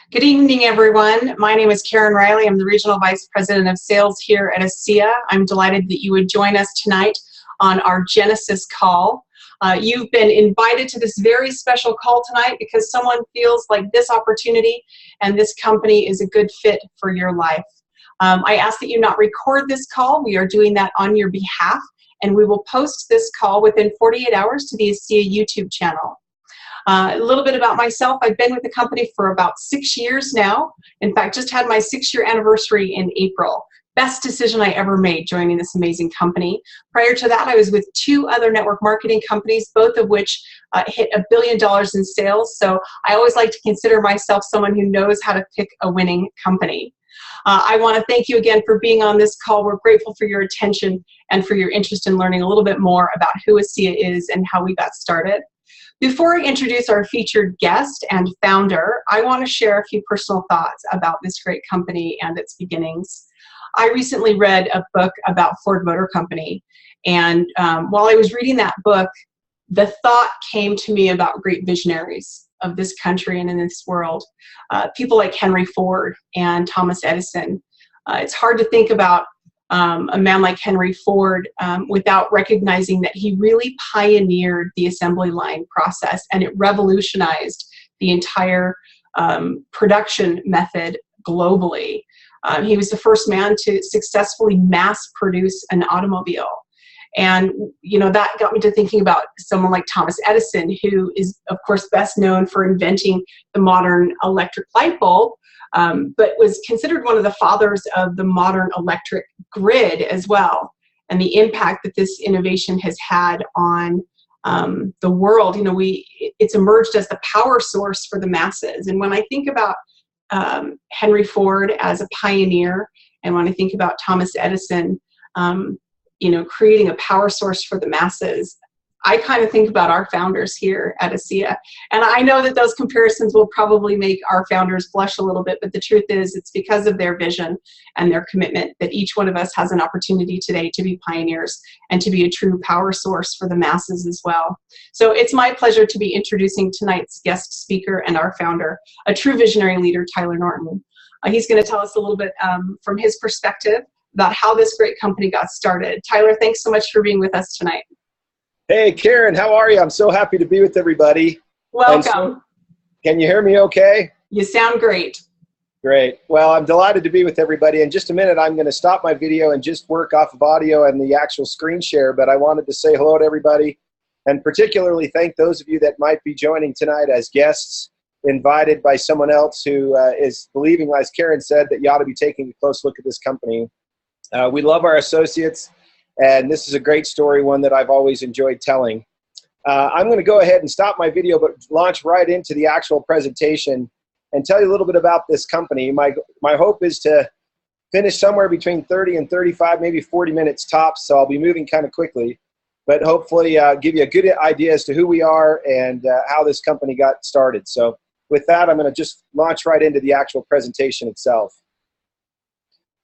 Good evening, everyone. My name is Karen Riley. I'm the Regional Vice President of Sales here at ASEA. I'm delighted that you would join us tonight on our Genesis call. You've been invited to this very special call tonight because someone feels like this opportunity and this company is a good fit for your life. I ask that you not record this call. We are doing that on your behalf, and we will post this call within 48 hours to the ASEA YouTube channel. A little bit about myself. I've been with the company for about 6 years now. In fact, just had my 6-year anniversary in April. Best decision I ever made joining this amazing company. Prior to that, I was with 2 other network marketing companies, both of which hit $1 billion in sales. So I always like to consider myself someone who knows how to pick a winning company. I want to thank you again for being on this call. We're grateful for your attention and for your interest in learning a little bit more about who ASEA is and how we got started. Before I introduce our featured guest and founder, I want to share a few personal thoughts about this great company and its beginnings. I recently read a book about Ford Motor Company, and while I was reading that book, the thought came to me about great visionaries of this country and in this world. People like Henry Ford and Thomas Edison. It's hard to think about a man like Henry Ford without recognizing that he really pioneered the assembly line process, and it revolutionized the entire production method globally. He was the first man to successfully mass produce an automobile. And, you know, that got me to thinking about someone like Thomas Edison, who is, of course, best known for inventing the modern electric light bulb, but was considered one of the fathers of the modern electric grid as well, and the impact that this innovation has had on the world. You know, it's emerged as the power source for the masses. And when I think about Henry Ford as a pioneer, and when I think about Thomas Edison, you know, creating a power source for the masses, I kind of think about our founders here at ASEA. And I know that those comparisons will probably make our founders blush a little bit, but the truth is it's because of their vision and their commitment that each one of us has an opportunity today to be pioneers and to be a true power source for the masses as well. So it's my pleasure to be introducing tonight's guest speaker and our founder, a true visionary leader, Tyler Norton. He's going to tell us a little bit from his perspective about how this great company got started. Tyler, thanks so much for being with us tonight. Hey, Karen, how are you? I'm so happy to be with everybody. Welcome. Can you hear me okay? You sound great. Great. Well, I'm delighted to be with everybody. In just a minute, I'm going to stop my video and just work off of audio and the actual screen share, but I wanted to say hello to everybody and particularly thank those of you that might be joining tonight as guests, invited by someone else who is believing, as Karen said, that you ought to be taking a close look at this company. We love our associates. And this is a great story, one that I've always enjoyed telling. I'm going to go ahead and stop my video, but launch right into the actual presentation and tell you a little bit about this company. My hope is to finish somewhere between 30 and 35, maybe 40 minutes tops, so I'll be moving kind of quickly, but hopefully give you a good idea as to who we are and how this company got started. So with that, I'm going to just launch right into the actual presentation itself.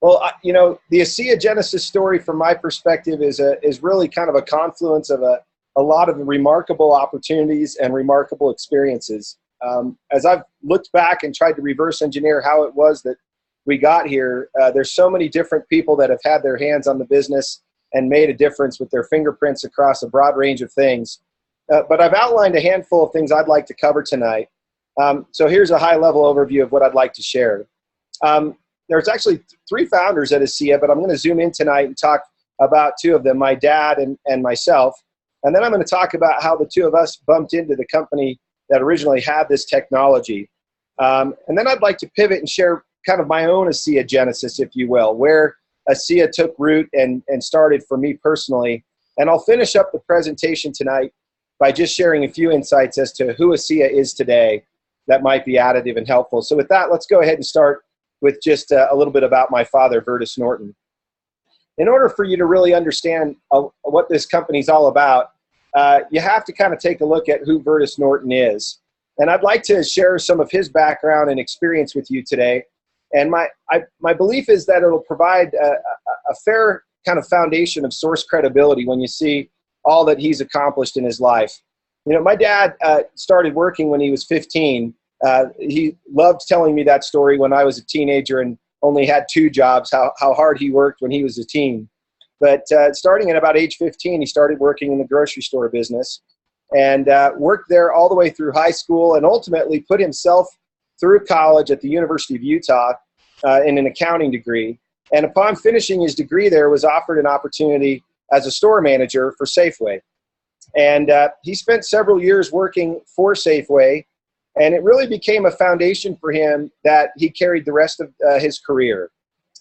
Well, you know, the ASEA Genesis story from my perspective is really kind of a confluence of a lot of remarkable opportunities and remarkable experiences. As I've looked back and tried to reverse engineer how it was that we got here, there's so many different people that have had their hands on the business and made a difference with their fingerprints across a broad range of things. But I've outlined a handful of things I'd like to cover tonight. So here's a high-level overview of what I'd like to share. There's actually 3 founders at ASEA, but I'm going to zoom in tonight and talk about 2 of them, my dad and myself. And then I'm going to talk about how the 2 of us bumped into the company that originally had this technology. And then I'd like to pivot and share kind of my own ASEA Genesis, if you will, where ASEA took root and started for me personally. And I'll finish up the presentation tonight by just sharing a few insights as to who ASEA is today that might be additive and helpful. So with that, let's go ahead and start with just a little bit about my father, Vertus Norton. In order for you to really understand what this company's all about, you have to kind of take a look at who Vertus Norton is. And I'd like to share some of his background and experience with you today. And my belief is that it'll provide a fair kind of foundation of source credibility when you see all that he's accomplished in his life. You know, my dad started working when he was 15 he loved telling me that story when I was a teenager and only had 2 jobs, how hard he worked when he was a teen. But starting at about age 15, he started working in the grocery store business and worked there all the way through high school and ultimately put himself through college at the University of Utah in an accounting degree. And upon finishing his degree there, was offered an opportunity as a store manager for Safeway. And he spent several years working for Safeway, and it really became a foundation for him that he carried the rest of his career.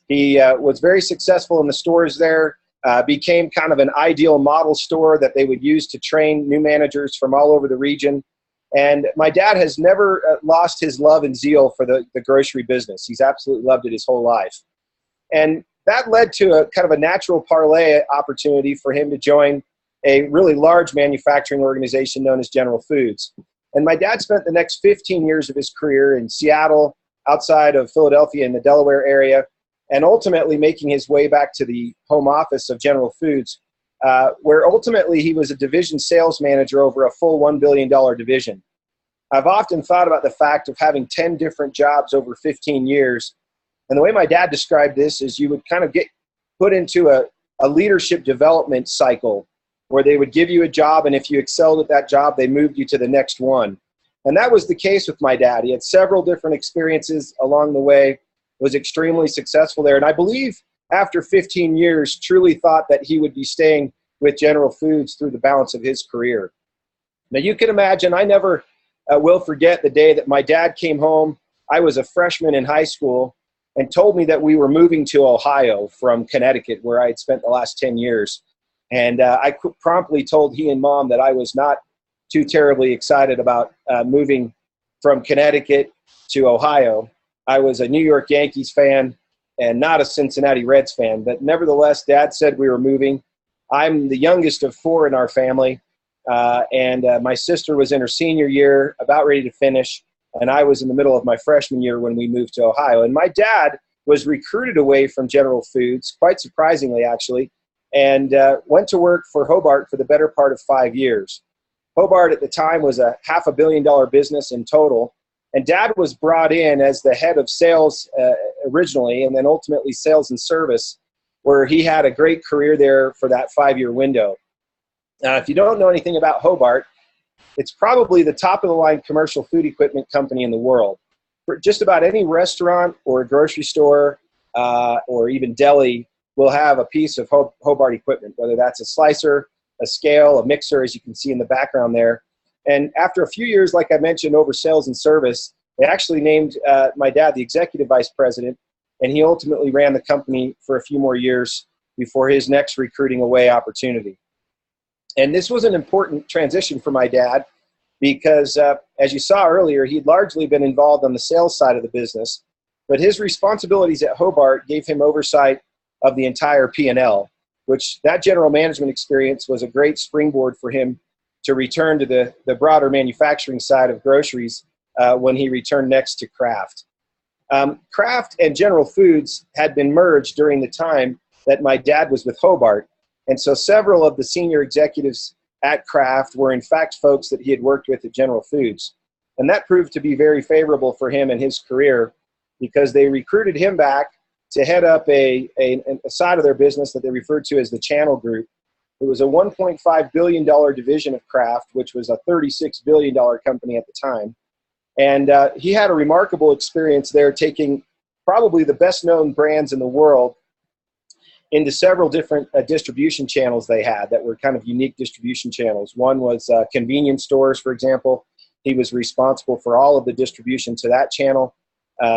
He was very successful in the stores there, became kind of an ideal model store that they would use to train new managers from all over the region. And my dad has never lost his love and zeal for the grocery business. He's absolutely loved it his whole life. And that led to a kind of a natural parlay opportunity for him to join a really large manufacturing organization known as General Foods. And my dad spent the next 15 years of his career in Seattle, outside of Philadelphia in the Delaware area, and ultimately making his way back to the home office of General Foods, where ultimately he was a division sales manager over a full $1 billion division. I've often thought about the fact of having 10 different jobs over 15 years. And the way my dad described this is you would kind of get put into a leadership development cycle where they would give you a job, and if you excelled at that job, they moved you to the next one. And that was the case with my dad. He had several different experiences along the way, was extremely successful there. And I believe after 15 years, truly thought that he would be staying with General Foods through the balance of his career. Now you can imagine, I never will forget the day that my dad came home. I was a freshman in high school, and told me that we were moving to Ohio from Connecticut, where I had spent the last 10 years. And I promptly told he and Mom that I was not too terribly excited about moving from Connecticut to Ohio. I was a New York Yankees fan and not a Cincinnati Reds fan, but nevertheless, Dad said we were moving. I'm the youngest of 4 in our family, and my sister was in her senior year, about ready to finish, and I was in the middle of my freshman year when we moved to Ohio. And my dad was recruited away from General Foods, quite surprisingly actually, and went to work for Hobart for the better part of 5 years. Hobart at the time was a $500 million business in total, and Dad was brought in as the head of sales originally, and then ultimately sales and service, where he had a great career there for that 5-year window. Now, if you don't know anything about Hobart, it's probably the top of the line commercial food equipment company in the world. For just about any restaurant or a grocery store or even deli will have a piece of Hobart equipment, whether that's a slicer, a scale, a mixer, as you can see in the background there. And after a few years, like I mentioned, over sales and service, they actually named my dad the executive vice president, and he ultimately ran the company for a few more years before his next recruiting away opportunity. And this was an important transition for my dad because, as you saw earlier, he'd largely been involved on the sales side of the business, but his responsibilities at Hobart gave him oversight of the entire P&L, which that general management experience was a great springboard for him to return to the broader manufacturing side of groceries when he returned next to Kraft. Kraft and General Foods had been merged during the time that my dad was with Hobart. And so several of the senior executives at Kraft were in fact folks that he had worked with at General Foods. And that proved to be very favorable for him and his career because they recruited him back to head up a side of their business that they referred to as the Channel Group. It was a $1.5 billion division of Kraft, which was a $36 billion company at the time. And he had a remarkable experience there, taking probably the best known brands in the world into several different distribution channels they had that were kind of unique distribution channels. One was convenience stores, for example. He was responsible for all of the distribution to that channel,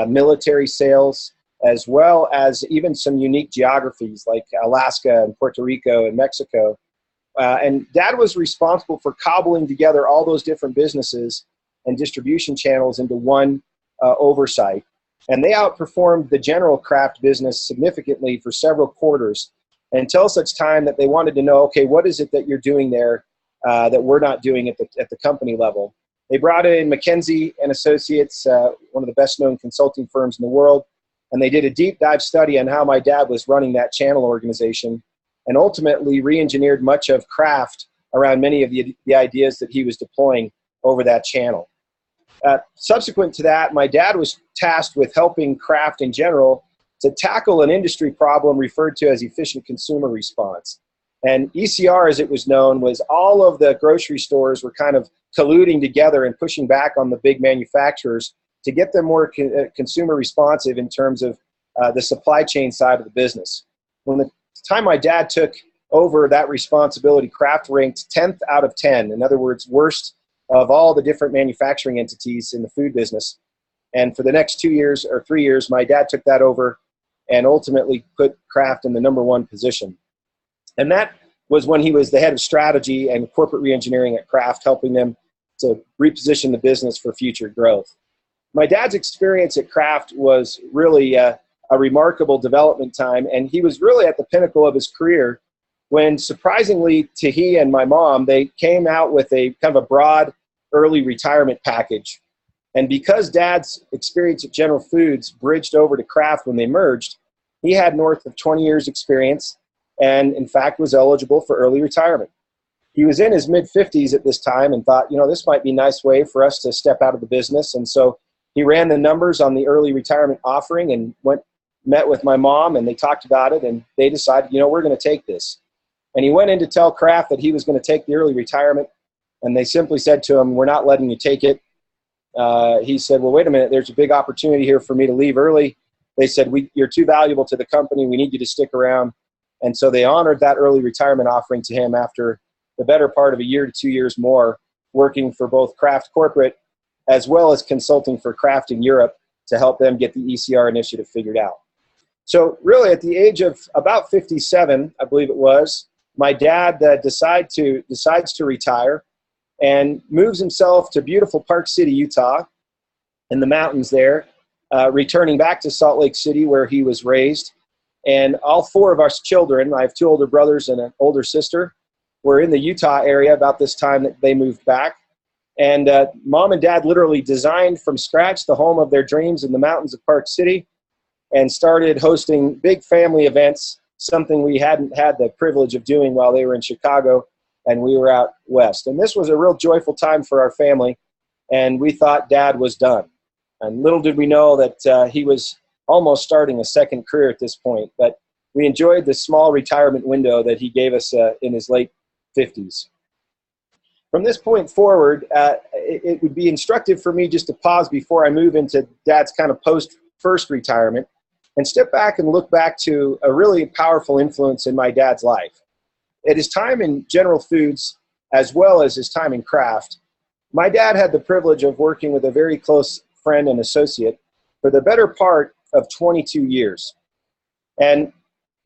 military sales, as well as even some unique geographies like Alaska and Puerto Rico and Mexico. And Dad was responsible for cobbling together all those different businesses and distribution channels into one oversight. And they outperformed the general Kraft business significantly for several quarters until such time that they wanted to know, okay, what is it that you're doing there that we're not doing at the company level? They brought in McKinsey & Associates, one of the best known consulting firms in the world, and they did a deep dive study on how my dad was running that channel organization and ultimately re-engineered much of Kraft around many of the ideas that he was deploying over that channel. Subsequent to that, my dad was tasked with helping Kraft in general to tackle an industry problem referred to as efficient consumer response. And ECR, as it was known, was all of the grocery stores were kind of colluding together and pushing back on the big manufacturers to get them more consumer responsive in terms of the supply chain side of the business. When the time my dad took over that responsibility, Kraft ranked 10th out of 10. In other words, worst of all the different manufacturing entities in the food business. And for the next 2 years or 3 years, my dad took that over and ultimately put Kraft in the #1 position. And that was when he was the head of strategy and corporate reengineering at Kraft, helping them to reposition the business for future growth. My dad's experience at Kraft was really a remarkable development time, and he was really at the pinnacle of his career when, surprisingly to he and my mom, they came out with a kind of a broad early retirement package. And because Dad's experience at General Foods bridged over to Kraft when they merged, he had north of 20 years experience and, in fact, was eligible for early retirement. He was in his mid-50s at this time and thought, you know, this might be a nice way for us to step out of the business. And so he ran the numbers on the early retirement offering and met with my mom, and they talked about it, and they decided, you know, we're going to take this. And he went in to tell Kraft that he was going to take the early retirement, and they simply said to him, we're not letting you take it. He said, well, wait a minute, there's a big opportunity here for me to leave early. They said, you're too valuable to the company. We need you to stick around. And so they honored that early retirement offering to him after the better part of a year to 2 years more, working for both Kraft corporate as well as consulting for Kraft in Europe to help them get the ECR initiative figured out. So really at the age of about 57, I believe it was, my dad decides to retire and moves himself to beautiful Park City, Utah, in the mountains there, returning back to Salt Lake City where he was raised. And all 4 of us children, I have 2 older brothers and an older sister, were in the Utah area about this time that they moved back. And Mom and Dad literally designed from scratch the home of their dreams in the mountains of Park City and started hosting big family events, something we hadn't had the privilege of doing while they were in Chicago and we were out west. And this was a real joyful time for our family, and we thought Dad was done. And little did we know that he was almost starting a second career at this point, but we enjoyed the small retirement window that he gave us in his late 50s. From this point forward, it would be instructive for me just to pause before I move into Dad's kind of post-first retirement and step back and look back to a really powerful influence in my dad's life. At his time in General Foods, as well as his time in Kraft, my dad had the privilege of working with a very close friend and associate for the better part of 22 years. And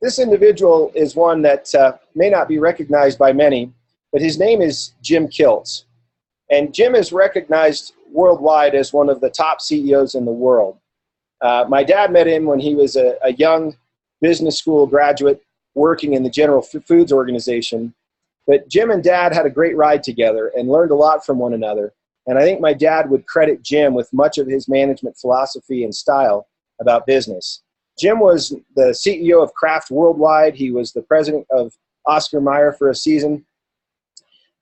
this individual is one that may not be recognized by many, but his name is Jim Kilts. And Jim is recognized worldwide as one of the top CEOs in the world. My dad met him when he was a young business school graduate working in the General Foods organization. But Jim and Dad had a great ride together and learned a lot from one another. And I think my dad would credit Jim with much of his management philosophy and style about business. Jim was the CEO of Kraft Worldwide. He was the president of Oscar Mayer for a season.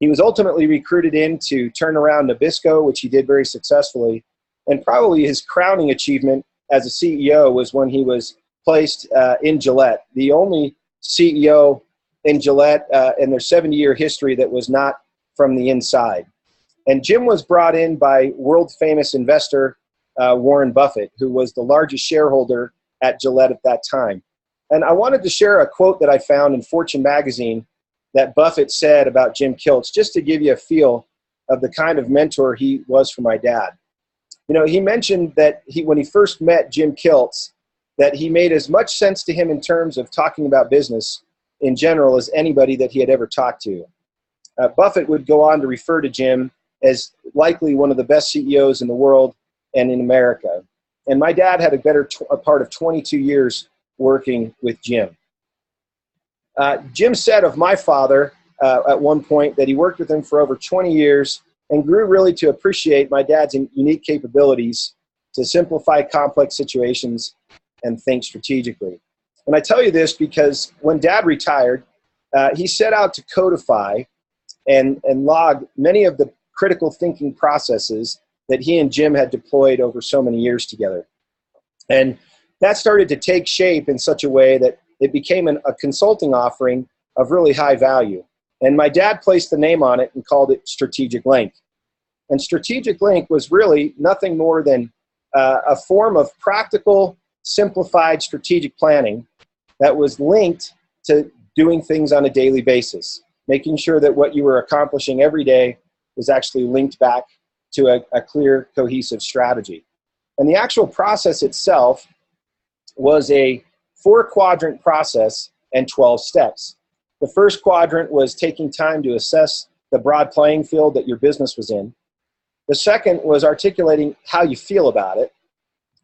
He was ultimately recruited in to turn around Nabisco, which he did very successfully. And probably his crowning achievement as a CEO was when he was placed in Gillette, the only CEO in Gillette in their 70-year history that was not from the inside. And Jim was brought in by world-famous investor Warren Buffett, who was the largest shareholder at Gillette at that time. And I wanted to share a quote that I found in Fortune magazine that Buffett said about Jim Kilts, just to give you a feel of the kind of mentor he was for my dad. You know, he mentioned that when he first met Jim Kilts, that he made as much sense to him in terms of talking about business in general as anybody that he had ever talked to. Buffett would go on to refer to Jim as likely one of the best CEOs in the world and in America. And my dad had a part of 22 years working with Jim. Jim said of my father at one point that he worked with him for over 20 years and grew really to appreciate my dad's unique capabilities to simplify complex situations and think strategically. And I tell you this because when Dad retired, he set out to codify and log many of the critical thinking processes that he and Jim had deployed over so many years together. And that started to take shape in such a way that it became a consulting offering of really high value. And my dad placed the name on it and called it Strategic Link. And Strategic Link was really nothing more than a form of practical, simplified strategic planning that was linked to doing things on a daily basis, making sure that what you were accomplishing every day was actually linked back to a clear, cohesive strategy. And the actual process itself was a 4-quadrant process and 12 steps. The first quadrant was taking time to assess the broad playing field that your business was in. The second was articulating how you feel about it.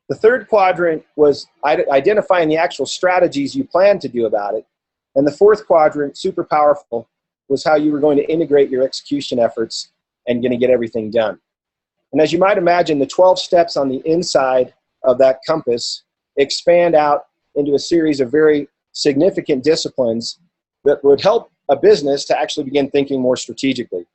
The third quadrant was identifying the actual strategies you plan to do about it. And the fourth quadrant, super powerful, was how you were going to integrate your execution efforts and going to get everything done. And as you might imagine, the 12 steps on the inside of that compass expand out into a series of very significant disciplines that would help a business to actually begin thinking more strategically.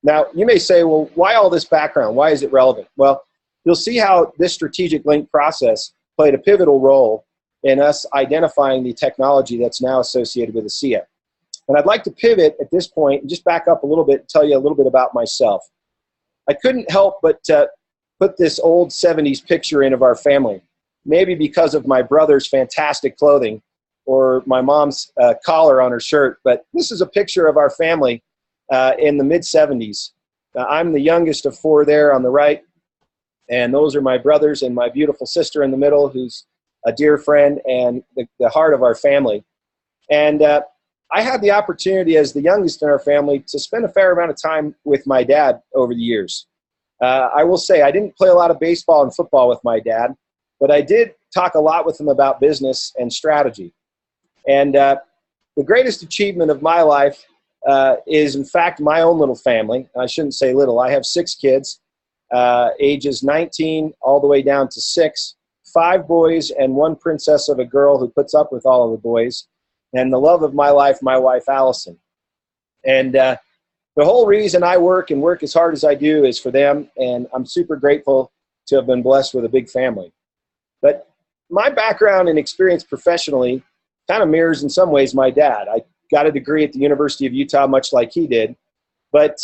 Now, you may say, well, why all this background? Why is it relevant? Well, you'll see how this strategic link process played a pivotal role in us identifying the technology that's now associated with ASEA. And I'd like to pivot at this point and just back up a little bit and tell you a little bit about myself. I couldn't help but put this old 70s picture in of our family, maybe because of my brother's fantastic clothing or my mom's collar on her shirt, but this is a picture of our family in the mid-70s. I'm the youngest of 4 there on the right, and those are my brothers and my beautiful sister in the middle, who's a dear friend and the heart of our family. And I had the opportunity as the youngest in our family to spend a fair amount of time with my dad over the years. I will say I didn't play a lot of baseball and football with my dad, but I did talk a lot with him about business and strategy. And the greatest achievement of my life is, in fact, my own little family. I shouldn't say little. I have 6 kids, ages 19 all the way down to 6, 5 boys and 1 princess of a girl who puts up with all of the boys, and the love of my life, my wife, Allison. And the whole reason I work and work as hard as I do is for them, and I'm super grateful to have been blessed with a big family. But my background and experience professionally kind of mirrors in some ways my dad. I got a degree at the University of Utah, much like he did. But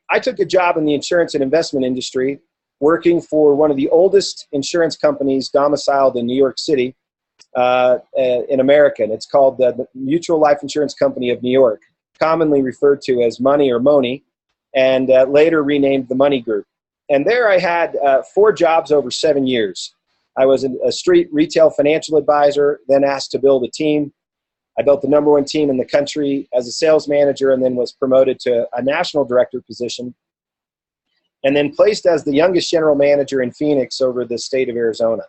I took a job in the insurance and investment industry, working for one of the oldest insurance companies domiciled in New York City in America. And it's called the Mutual Life Insurance Company of New York, commonly referred to as Money or Money, and later renamed the Money Group. And there I had 4 jobs over 7 years. I was a street retail financial advisor, then asked to build a team. I built the #1 team in the country as a sales manager, and then was promoted to a national director position, and then placed as the youngest general manager in Phoenix over the state of Arizona.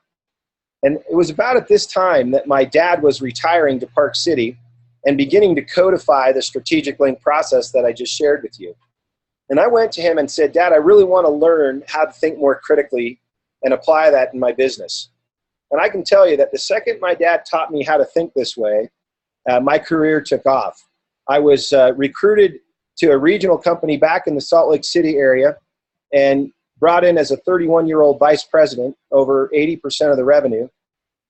And it was about at this time that my dad was retiring to Park City and beginning to codify the strategic link process that I just shared with you. And I went to him and said, Dad, I really want to learn how to think more critically and apply that in my business. And I can tell you that the second my dad taught me how to think this way, my career took off. I was recruited to a regional company back in the Salt Lake City area and brought in as a 31-year-old vice president, over 80% of the revenue,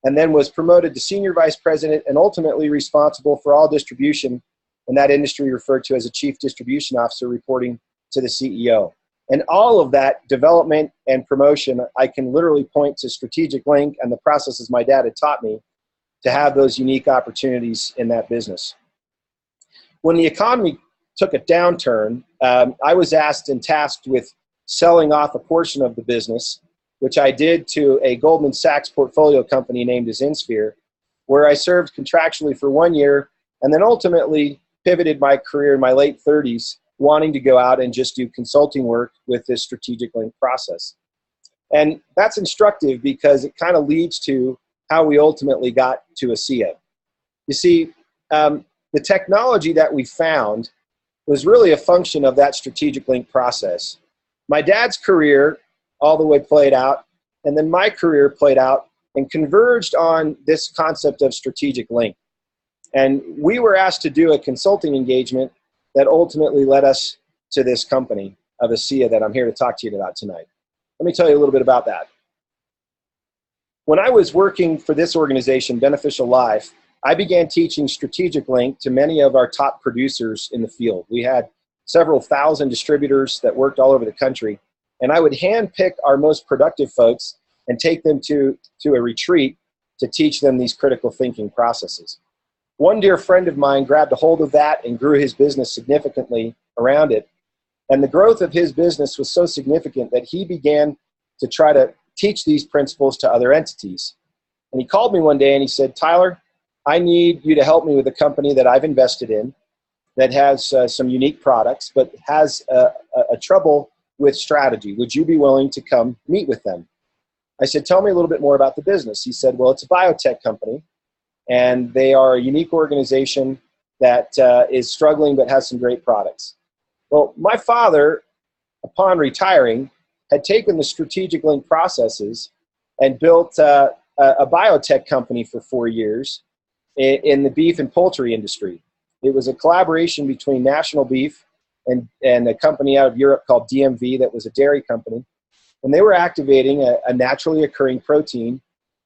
and then was promoted to senior vice president and ultimately responsible for all distribution in that industry, referred to as a chief distribution officer, reporting to the CEO. And all of that development and promotion, I can literally point to Strategic Link and the processes my dad had taught me to have those unique opportunities in that business. When the economy took a downturn, I was asked and tasked with selling off a portion of the business, which I did to a Goldman Sachs portfolio company named as InSphere, where I served contractually for 1 year and then ultimately pivoted my career in my late 30s, wanting to go out and just do consulting work with this strategic link process. And that's instructive because it kind of leads to how we ultimately got to ASEA. You see, the technology that we found was really a function of that strategic link process. My dad's career all the way played out, and then my career played out and converged on this concept of strategic link. And we were asked to do a consulting engagement that ultimately led us to this company of ASEA that I'm here to talk to you about tonight. Let me tell you a little bit about that. When I was working for this organization, Beneficial Life, I began teaching Strategic Link to many of our top producers in the field. We had several thousand distributors that worked all over the country, and I would handpick our most productive folks and take them to a retreat to teach them these critical thinking processes. One dear friend of mine grabbed a hold of that and grew his business significantly around it. And the growth of his business was so significant that he began to try to teach these principles to other entities. And he called me one day and he said, Tyler, I need you to help me with a company that I've invested in that has some unique products, but has a trouble with strategy. Would you be willing to come meet with them? I said, tell me a little bit more about the business. He said, well, it's a biotech company, and they are a unique organization that is struggling but has some great products. Well, my father, upon retiring, had taken the Strategic Link processes and built a biotech company for 4 years in the beef and poultry industry. It was a collaboration between National Beef and a company out of Europe called DMV that was a dairy company. And they were activating a naturally occurring protein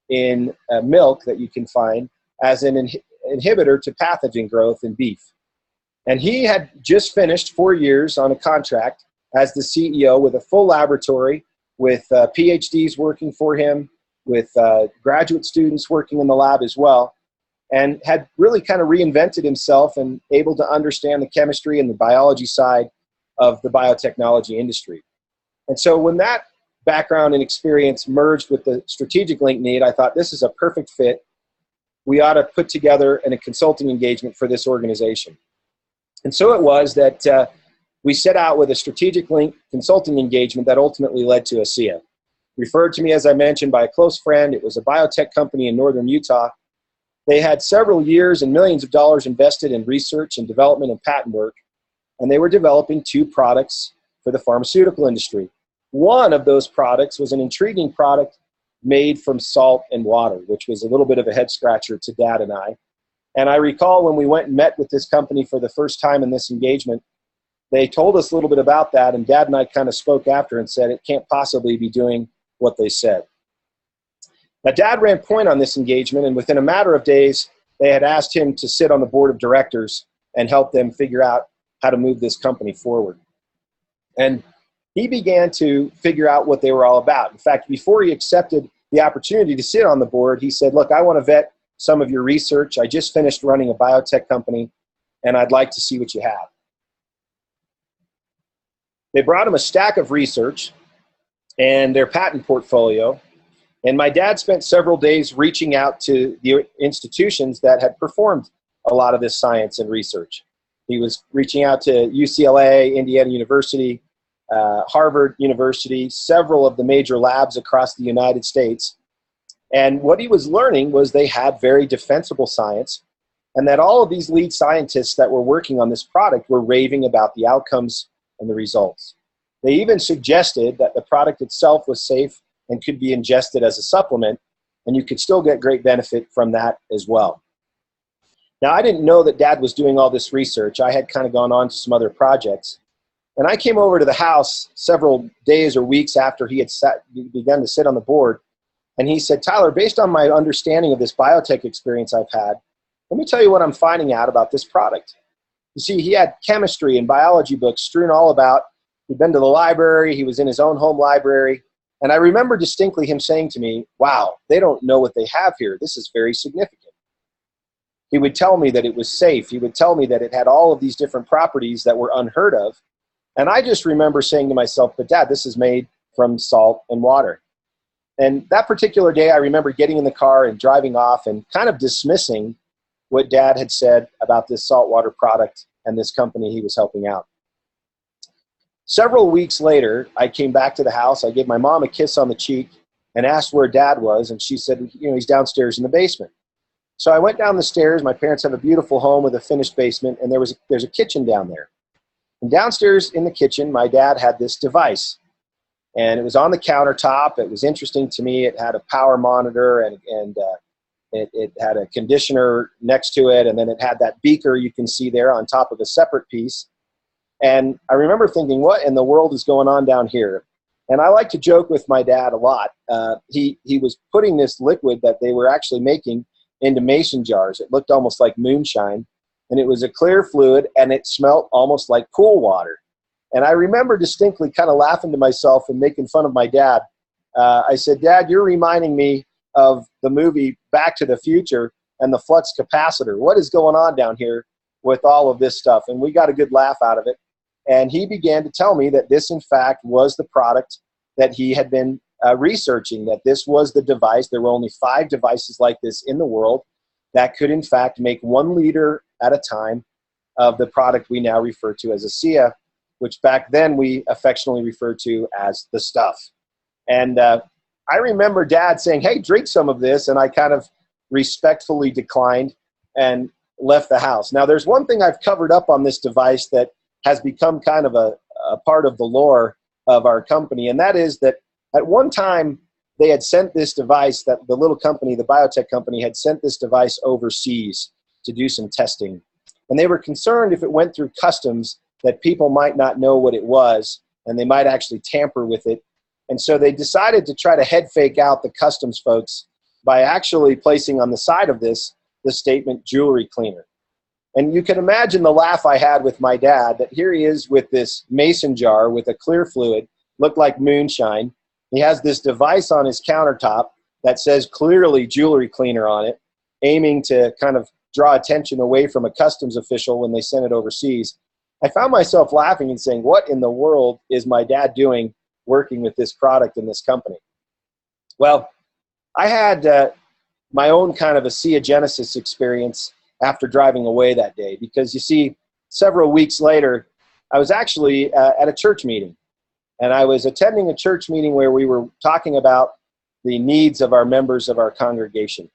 in milk that you can find as an inhibitor to pathogen growth in beef. And he had just finished 4 years on a contract as the CEO with a full laboratory, with PhDs working for him, with graduate students working in the lab as well, and had really kind of reinvented himself and able to understand the chemistry and the biology side of the biotechnology industry. And so when that background and experience merged with the Strategic Link need, I thought this is a perfect fit. We ought to put together a consulting engagement for this organization. And so it was that we set out with a Strategic Link consulting engagement that ultimately led to ASEA. Referred to me, as I mentioned, by a close friend. It was a biotech company in northern Utah. They had several years and millions of dollars invested in research and development and patent work, and they were developing 2 products for the pharmaceutical industry. One of those products was an intriguing product made from salt and water, which was a little bit of a head scratcher to Dad and I. And I recall when we went and met with this company for the first time in this engagement, they told us a little bit about that, and Dad and I kind of spoke after and said it can't possibly be doing what they said. Now, Dad ran point on this engagement, and within a matter of days, they had asked him to sit on the board of directors and help them figure out how to move this company forward. And he began to figure out what they were all about. In fact, before he accepted the opportunity to sit on the board, he said, look, I want to vet some of your research. I just finished running a biotech company, and I'd like to see what you have. They brought him a stack of research and their patent portfolio, and my dad spent several days reaching out to the institutions that had performed a lot of this science and research. He was reaching out to UCLA, Indiana University, Harvard University, several of the major labs across the United States. And what he was learning was they had very defensible science, and that all of these lead scientists that were working on this product were raving about the outcomes and the results. They even suggested that the product itself was safe and could be ingested as a supplement, and you could still get great benefit from that as well. Now, I didn't know that Dad was doing all this research. I had kind of gone on to some other projects. And I came over to the house several days or weeks after he had begun to sit on the board, and he said, Tyler, based on my understanding of this biotech experience I've had, let me tell you what I'm finding out about this product. You see, he had chemistry and biology books strewn all about. He'd been to the library. He was in his own home library. And I remember distinctly him saying to me, wow, they don't know what they have here. This is very significant. He would tell me that it was safe. He would tell me that it had all of these different properties that were unheard of. And I just remember saying to myself, but Dad, this is made from salt and water. And that particular day, I remember getting in the car and driving off and kind of dismissing what Dad had said about this saltwater product and this company he was helping out. Several weeks later, I came back to the house. I gave my mom a kiss on the cheek and asked where Dad was, and she said, you know, he's downstairs in the basement. So I went down the stairs. My parents have a beautiful home with a finished basement, and there's a kitchen down there. And downstairs in the kitchen, my dad had this device, and it was on the countertop. It was interesting to me. It had a power monitor, and it had a conditioner next to it, and then it had that beaker you can see there on top of a separate piece. And I remember thinking, what in the world is going on down here? And I like to joke with my dad a lot. He was putting this liquid that they were actually making into mason jars. It looked almost like moonshine, and it was a clear fluid, and it smelled almost like pool water. And I remember distinctly kind of laughing to myself and making fun of my dad. I said, "Dad, you're reminding me of the movie Back to the Future and the flux capacitor. What is going on down here with all of this stuff?" And we got a good laugh out of it. And he began to tell me that this, in fact, was the product that he had been researching, that this was the device. There were only 5 devices like this in the world that could, in fact, make 1 liter at a time of the product we now refer to as ASEA, which back then we affectionately referred to as the stuff. And I remember Dad saying, "Hey, drink some of this," and I kind of respectfully declined and left the house. Now, there's one thing I've covered up on this device that has become kind of a part of the lore of our company, and that is that at one time they had sent this device, that the little company, the biotech company, had sent this device overseas to do some testing. And they were concerned if it went through customs that people might not know what it was, and they might actually tamper with it. And so they decided to try to head fake out the customs folks by actually placing on the side of this the statement "jewelry cleaner." And you can imagine the laugh I had with my dad, that here he is with this mason jar with a clear fluid, looked like moonshine. He has this device on his countertop that says clearly "jewelry cleaner" on it, aiming to kind of draw attention away from a customs official when they sent it overseas. I found myself laughing and saying, what in the world is my dad doing working with this product in this company? Well, I had my own kind of ASEA Genesis experience after driving away that day, because you see, several weeks later, I was actually at a church meeting, and I was attending a church meeting where we were talking about the needs of our members of our congregation.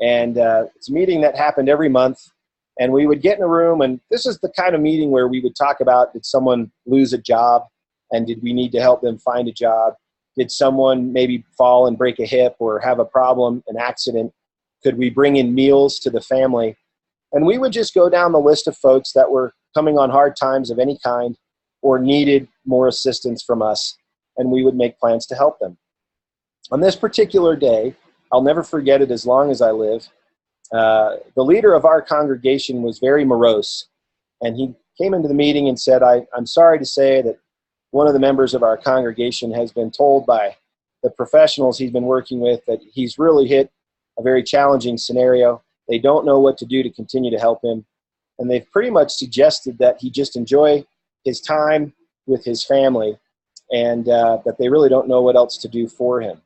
And it's a meeting that happened every month, and we would get in a room, and this is the kind of meeting where we would talk about, did someone lose a job, and did we need to help them find a job? Did someone maybe fall and break a hip or have a problem, an accident? Could we bring in meals to the family? And we would just go down the list of folks that were coming on hard times of any kind or needed more assistance from us, and we would make plans to help them. On this particular day, I'll never forget it as long as I live, the leader of our congregation was very morose, and he came into the meeting and said, I'm sorry to say that one of the members of our congregation has been told by the professionals he's been working with that he's really hit a very challenging scenario. They don't know what to do to continue to help him, and they've pretty much suggested that he just enjoy his time with his family, and that they really don't know what else to do for him.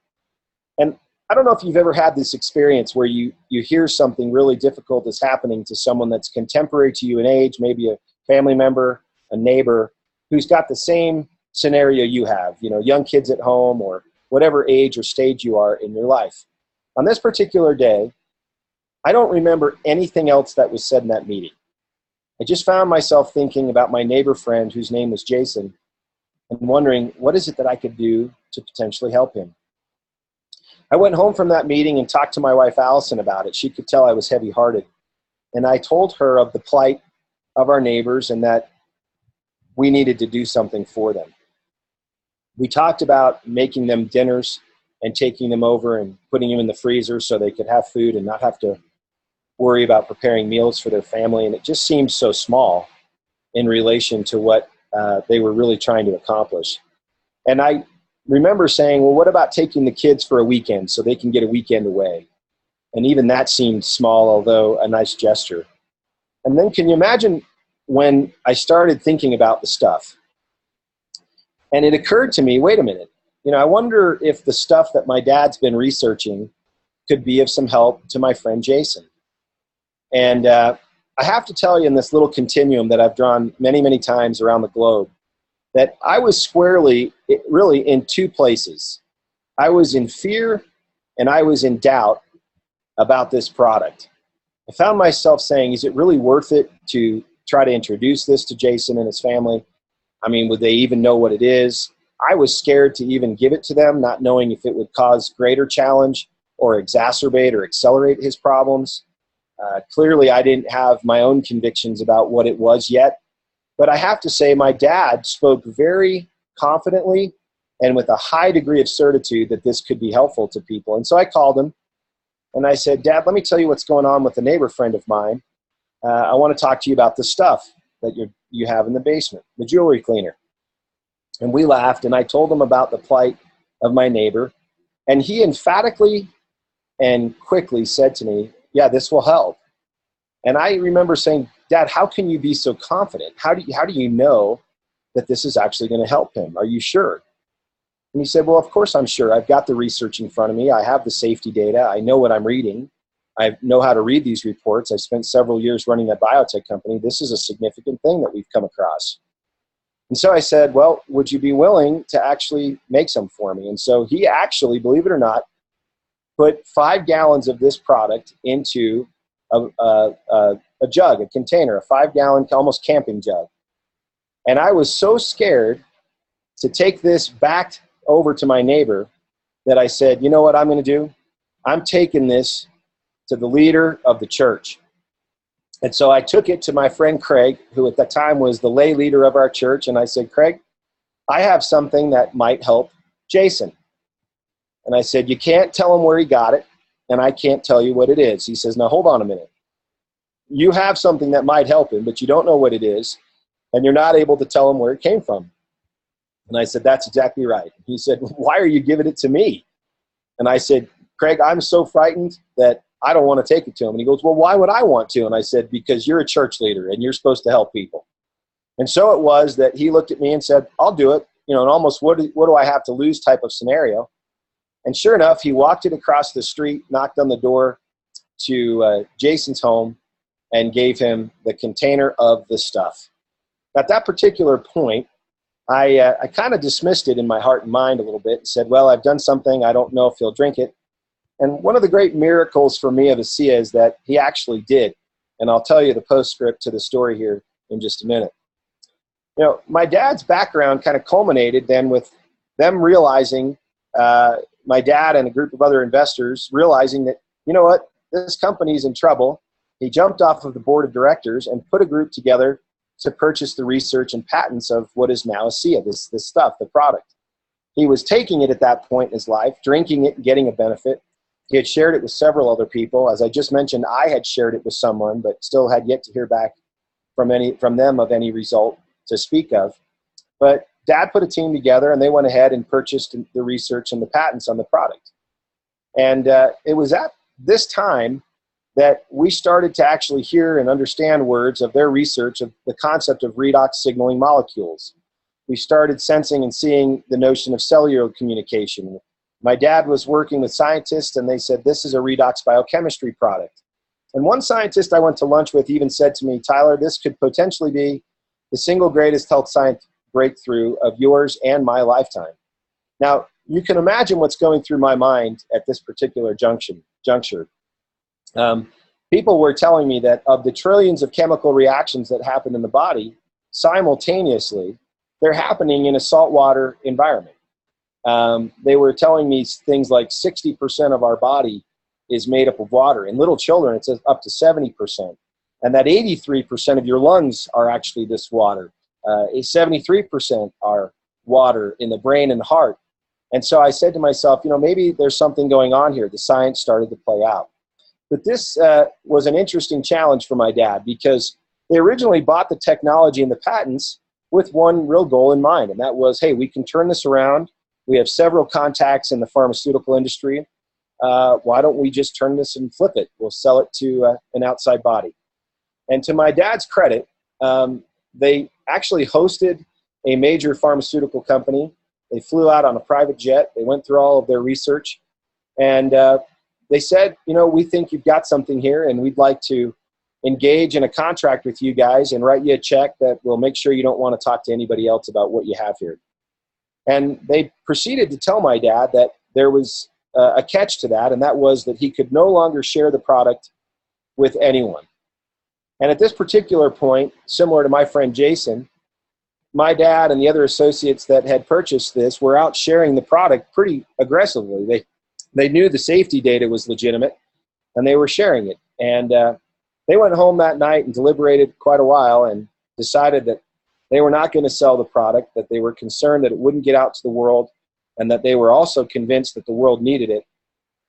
And I don't know if you've ever had this experience where you hear something really difficult is happening to someone that's contemporary to you in age, maybe a family member, a neighbor, who's got the same scenario you have, you know, young kids at home or whatever age or stage you are in your life. On this particular day, I don't remember anything else that was said in that meeting. I just found myself thinking about my neighbor friend whose name was Jason and wondering, what is it that I could do to potentially help him? I went home from that meeting and talked to my wife Allison about it. She could tell I was heavy-hearted. And I told her of the plight of our neighbors and that we needed to do something for them. We talked about making them dinners and taking them over and putting them in the freezer so they could have food and not have to worry about preparing meals for their family. And it just seemed so small in relation to what they were really trying to accomplish. And I remember saying, well, what about taking the kids for a weekend so they can get a weekend away? And even that seemed small, although a nice gesture. And then can you imagine when I started thinking about the stuff? And it occurred to me, wait a minute, you know, I wonder if the stuff that my dad's been researching could be of some help to my friend Jason. And I have to tell you, in this little continuum that I've drawn many, many times around the globe, that I was squarely, really in two places. I was in fear and I was in doubt about this product. I found myself saying, is it really worth it to try to introduce this to Jason and his family? I mean, would they even know what it is? I was scared to even give it to them, not knowing if it would cause greater challenge or exacerbate or accelerate his problems. Clearly, I didn't have my own convictions about what it was yet. But I have to say, my dad spoke very confidently and with a high degree of certitude that this could be helpful to people. And so I called him and I said, Dad, let me tell you what's going on with a neighbor friend of mine. I want to talk to you about the stuff that you have in the basement, the jewelry cleaner. And we laughed, and I told him about the plight of my neighbor. And he emphatically and quickly said to me, yeah, this will help. And I remember saying, Dad, how can you be so confident? How do you know that this is actually going to help him? Are you sure? And he said, well, of course I'm sure. I've got the research in front of me. I have the safety data. I know what I'm reading. I know how to read these reports. I spent several years running a biotech company. This is a significant thing that we've come across. And so I said, well, would you be willing to actually make some for me? And so he actually, believe it or not, put 5 gallons of this product into a jug, a container, a 5-gallon, almost camping jug. And I was so scared to take this back over to my neighbor that I said, you know what I'm going to do? I'm taking this to the leader of the church. And so I took it to my friend Craig, who at that time was the lay leader of our church, and I said, Craig, I have something that might help Jason. And I said, you can't tell him where he got it, and I can't tell you what it is. He says, now hold on a minute. You have something that might help him, but you don't know what it is, and you're not able to tell him where it came from. And I said, that's exactly right. He said, why are you giving it to me? And I said, Craig, I'm so frightened that I don't want to take it to him. And he goes, well, why would I want to? And I said, because you're a church leader and you're supposed to help people. And so it was that he looked at me and said, I'll do it. You know, an almost what do I have to lose type of scenario. And sure enough, he walked it across the street, knocked on the door to Jason's home, and gave him the container of the stuff. At that particular point, I kind of dismissed it in my heart and mind a little bit and said, well, I've done something. I don't know if he'll drink it. And one of the great miracles for me of ASEA is that he actually did. And I'll tell you the postscript to the story here in just a minute. You know, my dad's background kind of culminated then with them realizing, my dad and a group of other investors realizing that, you know what, this company's in trouble. He jumped off of the board of directors and put a group together to purchase the research and patents of what is now ASEA, this stuff, the product. He was taking it at that point in his life, drinking it and getting a benefit. He had shared it with several other people. As I just mentioned, I had shared it with someone, but still had yet to hear back from them of any result to speak of. But Dad put a team together, and they went ahead and purchased the research and the patents on the product. And it was at this time that we started to actually hear and understand words of their research of the concept of redox signaling molecules. We started sensing and seeing the notion of cellular communication. My dad was working with scientists, and they said, this is a redox biochemistry product. And one scientist I went to lunch with even said to me, Tyler, this could potentially be the single greatest health science breakthrough of yours and my lifetime. Now, you can imagine what's going through my mind at this particular juncture. People were telling me that of the trillions of chemical reactions that happen in the body, simultaneously, they're happening in a saltwater environment. They were telling me things like 60% of our body is made up of water. In little children, it's up to 70%. And that 83% of your lungs are actually this water. 73% are water in the brain and heart. And so I said to myself, you know, maybe there's something going on here. The science started to play out. But this was an interesting challenge for my dad because they originally bought the technology and the patents with one real goal in mind, and that was, hey, we can turn this around. We have several contacts in the pharmaceutical industry. Why don't we just turn this and flip it? We'll sell it to an outside body. And to my dad's credit, they actually hosted a major pharmaceutical company. They flew out on a private jet. They went through all of their research. And they said, you know, we think you've got something here, and we'd like to engage in a contract with you guys and write you a check that will make sure you don't want to talk to anybody else about what you have here. And they proceeded to tell my dad that there was a catch to that, and that was that he could no longer share the product with anyone. And at this particular point, similar to my friend Jason, my dad and the other associates that had purchased this were out sharing the product pretty aggressively. They knew the safety data was legitimate, and they were sharing it. And they went home that night and deliberated quite a while and decided that they were not going to sell the product, that they were concerned that it wouldn't get out to the world, and that they were also convinced that the world needed it.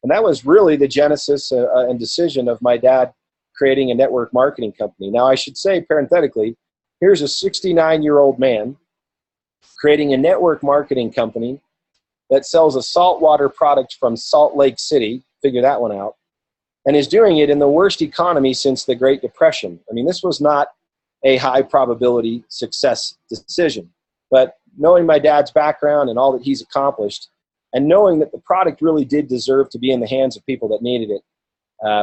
And that was really the genesis and decision of my dad creating a network marketing company. Now, I should say parenthetically, here's a 69-year-old man creating a network marketing company that sells a saltwater product from Salt Lake City, figure that one out, and is doing it in the worst economy since the Great Depression. I mean, this was not a high probability success decision. But knowing my dad's background and all that he's accomplished, and knowing that the product really did deserve to be in the hands of people that needed it,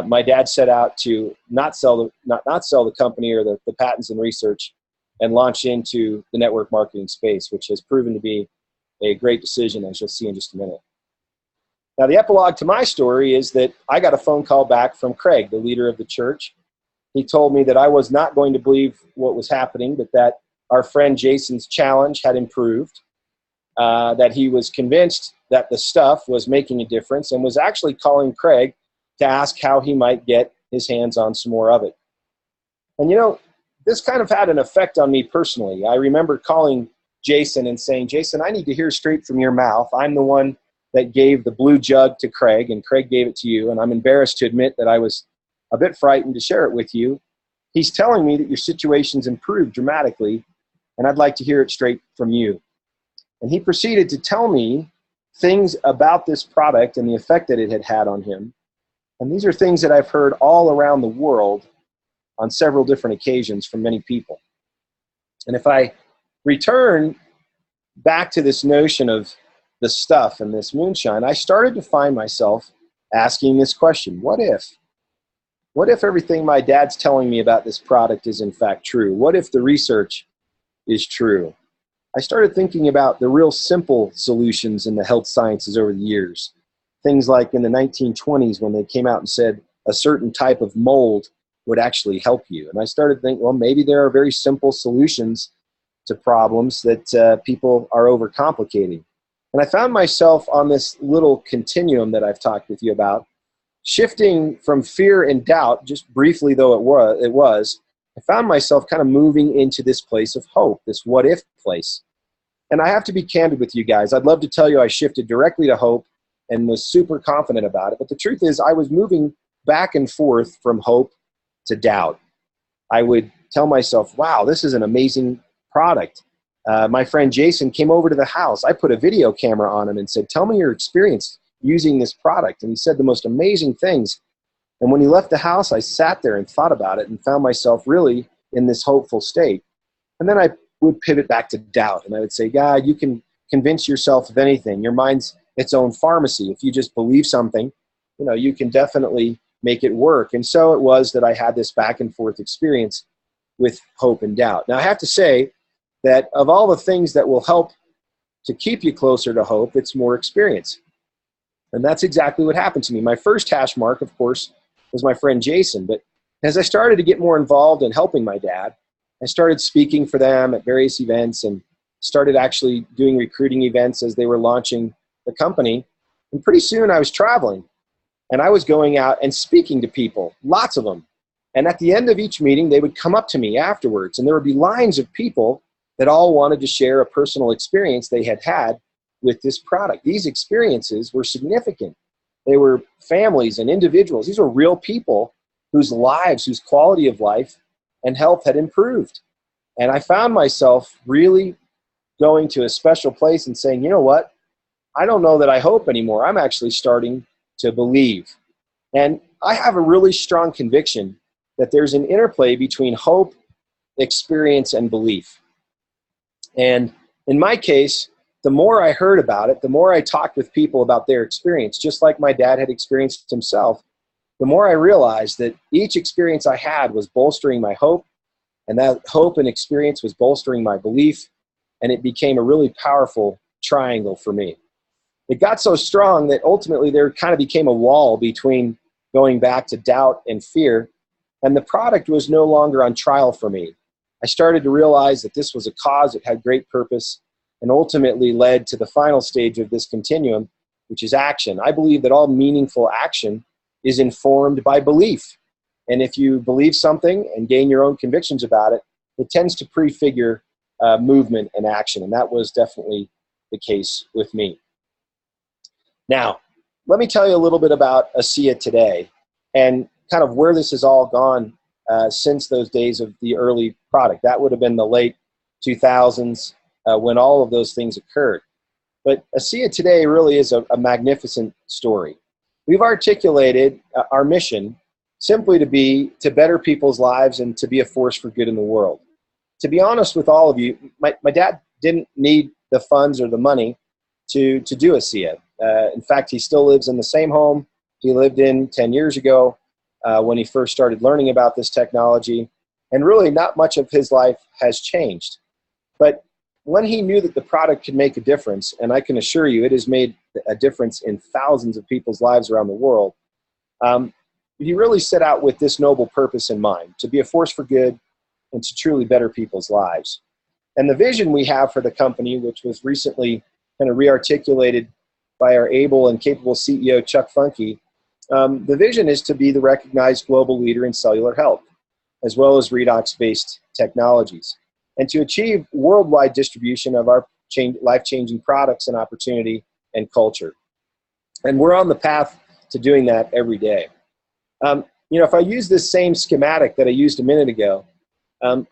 my dad set out to not sell the company or the patents and research, and launch into the network marketing space, which has proven to be a great decision, as you'll see in just a minute. Now, the epilogue to my story is that I got a phone call back from Craig, the leader of the church. He told me that I was not going to believe what was happening, but that our friend Jason's challenge had improved, that he was convinced that the stuff was making a difference, and was actually calling Craig to ask how he might get his hands on some more of it. And you know, this kind of had an effect on me personally. I remember calling Jason and saying, Jason, I need to hear straight from your mouth. I'm the one that gave the blue jug to Craig, and Craig gave it to you, and I'm embarrassed to admit that I was a bit frightened to share it with you. He's telling me that your situation's improved dramatically, and I'd like to hear it straight from you. And he proceeded to tell me things about this product and the effect that it had had on him. And these are things that I've heard all around the world on several different occasions from many people. And if I return back to this notion of the stuff and this moonshine, I started to find myself asking this question: what if? What if everything my dad's telling me about this product is in fact true? What if the research is true? I started thinking about the real simple solutions in the health sciences over the years. Things like in the 1920s when they came out and said a certain type of mold would actually help you. And I started thinking, well, maybe there are very simple solutions to problems that people are overcomplicating. And I found myself on this little continuum that I've talked with you about, shifting from fear and doubt, just briefly though it was, I found myself kind of moving into this place of hope, this what if place. And I have to be candid with you guys. I'd love to tell you I shifted directly to hope and was super confident about it. But the truth is I was moving back and forth from hope to doubt. I would tell myself, wow, this is an amazing product. My friend Jason came over to the house. I put a video camera on him and said, tell me your experience using this product. And he said the most amazing things. And when he left the house, I sat there and thought about it and found myself really in this hopeful state. And then I would pivot back to doubt. And I would say, God, you can convince yourself of anything. Your mind's its own pharmacy. If you just believe something, you know, you can definitely make it work. And so it was that I had this back and forth experience with hope and doubt. Now, I have to say that of all the things that will help to keep you closer to hope, it's more experience. And that's exactly what happened to me. My first hash mark, of course, was my friend Jason. But as I started to get more involved in helping my dad, I started speaking for them at various events and started actually doing recruiting events as they were launching the company. And pretty soon I was traveling and I was going out and speaking to people, lots of them. And at the end of each meeting, they would come up to me afterwards and there would be lines of people that all wanted to share a personal experience they had had with this product. These experiences were significant. They were families and individuals. These were real people whose lives, whose quality of life and health had improved. And I found myself really going to a special place and saying, you know what? I don't know that I hope anymore. I'm actually starting to believe. And I have a really strong conviction that there's an interplay between hope, experience, and belief. And in my case, the more I heard about it, the more I talked with people about their experience, just like my dad had experienced himself, the more I realized that each experience I had was bolstering my hope, and that hope and experience was bolstering my belief, and it became a really powerful triangle for me. It got so strong that ultimately there kind of became a wall between going back to doubt and fear, and the product was no longer on trial for me. I started to realize that this was a cause that had great purpose and ultimately led to the final stage of this continuum, which is action. I believe that all meaningful action is informed by belief. And if you believe something and gain your own convictions about it, it tends to prefigure movement and action. And that was definitely the case with me. Now, let me tell you a little bit about ASEA today and kind of where this has all gone since those days of the early product. That would have been the late 2000s when all of those things occurred. But ASEA today really is a magnificent story. We've articulated our mission simply to be to better people's lives and to be a force for good in the world. To be honest with all of you, my dad didn't need the funds or the money to do ASEA. In fact, he still lives in the same home he lived in 10 years ago when he first started learning about this technology. And really not much of his life has changed. But when he knew that the product could make a difference, and I can assure you it has made a difference in thousands of people's lives around the world, he really set out with this noble purpose in mind, to be a force for good and to truly better people's lives. And the vision we have for the company, which was recently kind of re-articulated by our able and capable CEO, Chuck Funky, the vision is to be the recognized global leader in cellular health, as well as redox-based technologies, and to achieve worldwide distribution of our life-changing products and opportunity and culture. And we're on the path to doing that every day. You know, if I use this same schematic that I used a minute ago,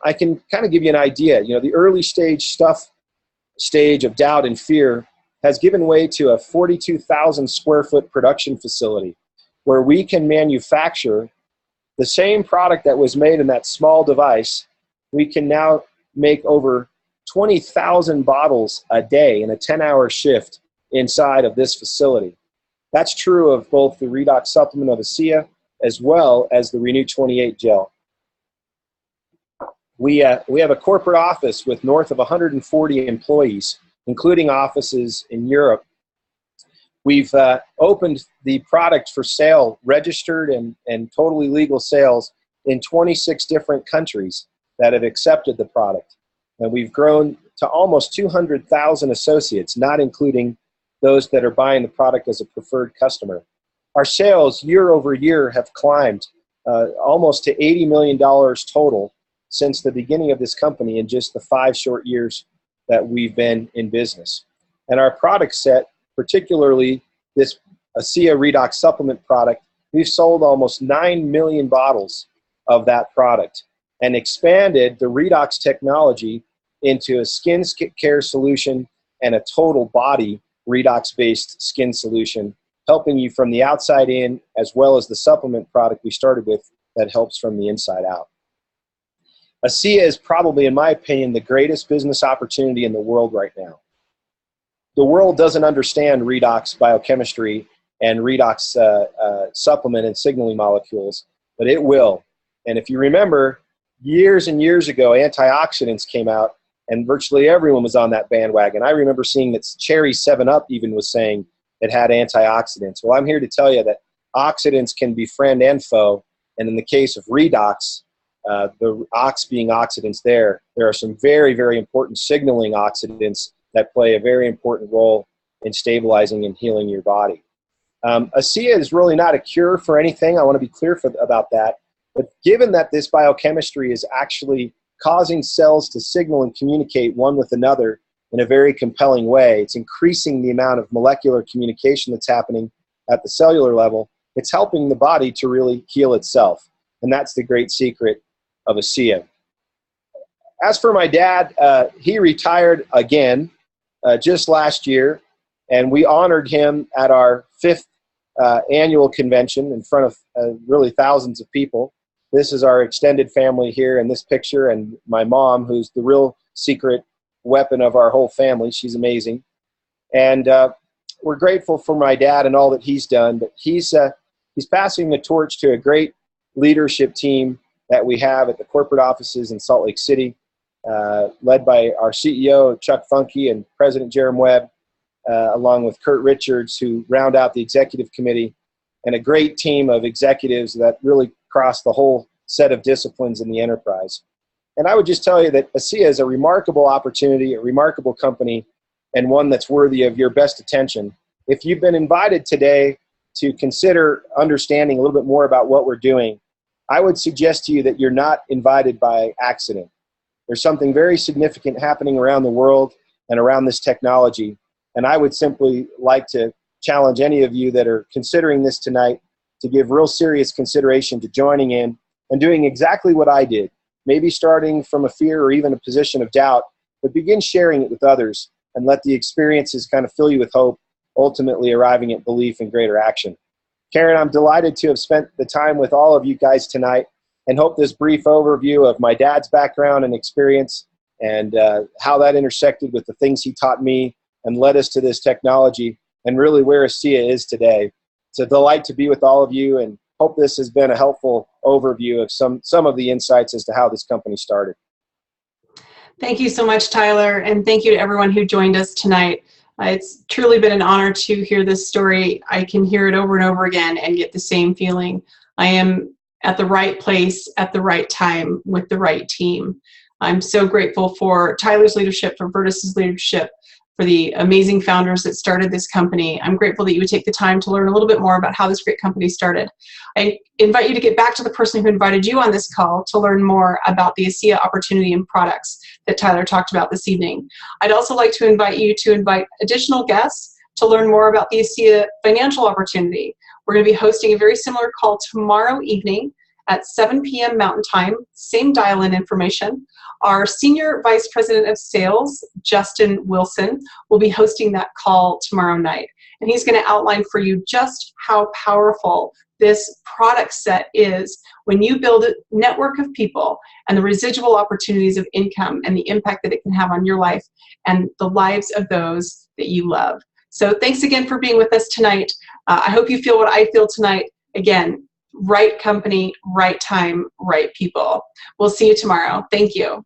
I can kind of give you an idea. You know, the early stage of doubt and fear has given way to a 42,000 square foot production facility where we can manufacture the same product that was made in that small device. We can now make over 20,000 bottles a day in a 10-hour shift inside of this facility. That's true of both the Redox supplement of ASEA as well as the Renew 28 gel. We have a corporate office with north of 140 employees, including offices in Europe. We've opened the product for sale, registered and totally legal sales in 26 different countries that have accepted the product. And we've grown to almost 200,000 associates, not including those that are buying the product as a preferred customer. Our sales year over year have climbed almost to $80 million total since the beginning of this company in just the 5 short years that we've been in business. And our product set, particularly this ASEA Redox supplement product, we've sold almost 9 million bottles of that product and expanded the Redox technology into a skin care solution and a total body Redox-based skin solution, helping you from the outside in, as well as the supplement product we started with that helps from the inside out. ASEA is probably, in my opinion, the greatest business opportunity in the world right now. The world doesn't understand redox biochemistry and redox supplement and signaling molecules, but it will. And if you remember, years and years ago, antioxidants came out, and virtually everyone was on that bandwagon. I remember seeing that Cherry 7-Up even was saying it had antioxidants. Well, I'm here to tell you that oxidants can be friend and foe, and in the case of redox, the ox being oxidants there are some very, very important signaling oxidants that play a very important role in stabilizing and healing your body. ASEA is really not a cure for anything. I want to be clear about that. But given that this biochemistry is actually causing cells to signal and communicate one with another in a very compelling way, it's increasing the amount of molecular communication that's happening at the cellular level. It's helping the body to really heal itself. And that's the great secret of ASEA. As for my dad, he retired again just last year, and we honored him at our 5th annual convention in front of really thousands of people. This is our extended family here in this picture, and my mom, who's the real secret weapon of our whole family. She's amazing. And we're grateful for my dad and all that he's done, but he's passing the torch to a great leadership team that we have at the corporate offices in Salt Lake City, led by our CEO, Chuck Funky, and President Jerem Webb, along with Kurt Richards, who round out the executive committee, and a great team of executives that really cross the whole set of disciplines in the enterprise. And I would just tell you that ASEA is a remarkable opportunity, a remarkable company, and one that's worthy of your best attention. If you've been invited today to consider understanding a little bit more about what we're doing, I would suggest to you that you're not invited by accident. There's something very significant happening around the world and around this technology, and I would simply like to challenge any of you that are considering this tonight to give real serious consideration to joining in and doing exactly what I did. Maybe starting from a fear or even a position of doubt, but begin sharing it with others and let the experiences kind of fill you with hope, ultimately arriving at belief and greater action. Karen, I'm delighted to have spent the time with all of you guys tonight and hope this brief overview of my dad's background and experience and how that intersected with the things he taught me and led us to this technology and really where ASEA is today. It's a delight to be with all of you and hope this has been a helpful overview of some of the insights as to how this company started. Thank you so much, Tyler, and thank you to everyone who joined us tonight. It's truly been an honor to hear this story. I can hear it over and over again and get the same feeling. I am at the right place at the right time with the right team. I'm so grateful for Tyler's leadership, for Vertus's leadership, for the amazing founders that started this company. I'm grateful that you would take the time to learn a little bit more about how this great company started. I invite you to get back to the person who invited you on this call to learn more about the ASEA opportunity and products that Tyler talked about this evening. I'd also like to invite you to invite additional guests to learn more about the ASEA financial opportunity. We're going to be hosting a very similar call tomorrow evening at 7 p.m. Mountain Time, same dial-in information. Our Senior Vice President of Sales, Justin Wilson, will be hosting that call tomorrow night. And he's going to outline for you just how powerful this product set is when you build a network of people and the residual opportunities of income and the impact that it can have on your life and the lives of those that you love. So thanks again for being with us tonight. I hope you feel what I feel tonight. Again, right company, right time, right people. We'll see you tomorrow. Thank you.